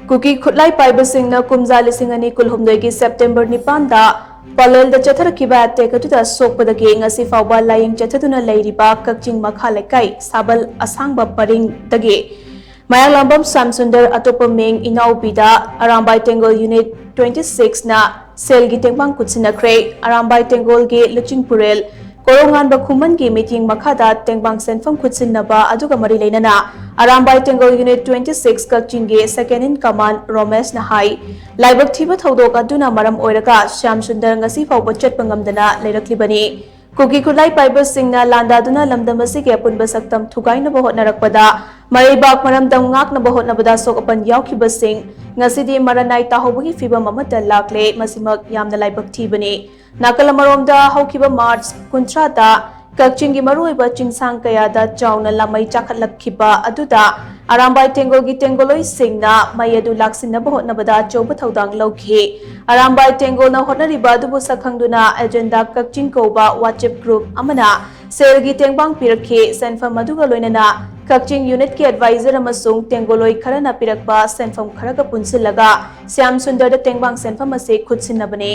cookie खुलाई पाइबसिंगना कुमजा लिसिंग अनि कुलहुमदोगी सेप्टेम्बर 9 पलेल चथरखिबा अटैक अदुदा सोकपदगी ngasi फाउबा लाइंग चथदुना लैरिबा कक्चिंग मखा लेकाई साबल असांगबा परिंग दगे मायांगलांबम सामसुंदर अतोप मेंग इनाउबीदा अरामबाई टेंगोल यूनिट 26 ना सेलगी टेंगबांग कुछिनख्रे अरामबाई टेंगोल गे लुचिंगपुरेल कोरोंगानबा खुमन की मीटिंग मखादा टेंगबांग सेंफम कुछिनबा अदुगा मरी लेनना अरामबाई टेंगोल यूनिट 26 कक्चिंग गे सेकेंड इन कमांड रोमेश नहाई लाइबक थीबा थौदोक अदुना मरम ओइरका श्याम सुंदर ngasi फाउबा चटपा ngamdana लेरक्लिबनी कुकी खुलाई पाइबसिंगना लांदादुना लमदमसिगे अपुनबा सक्तम थुगाइनबा होटनारकपदा मरैबाक मरमदम ngaknaba होटनबदा सोकपन यावखिबसिंग ngasiदी मरनाई ताहोबगी फिबम अमता लाक्ले मसिमक यामना लाइबक थीबनी नाकल मरोमदा हौखिबा मार्च 19 ता कक्चिंग की मरुइबा चिंगसांग कयादा चाउना लामई चाखलखिबा अदुदा अरामबाई टेंगोलगी टेंगोलोई सिंगना मई अदु लाक्सिनबा होटनबदा चौबा थौदांग लौखि अरामबाई टेंगोलना होटनरिबा अदुबु सखंगदुना एजेंडा कक्चिंग कोबा व्हाट्सएप ग्रुप अमना सेलगी टेंगबांग पिरखि सेनफम अदुगा लोइनना कक्चिंग यूनिट के एडवाइजर अमसुंग टेंगोलोई खरना पिरकबा सेनफम खरगा पुनसिलगा श्याम सुंदर टेंगबांग सेनफम असे खुदसिनबने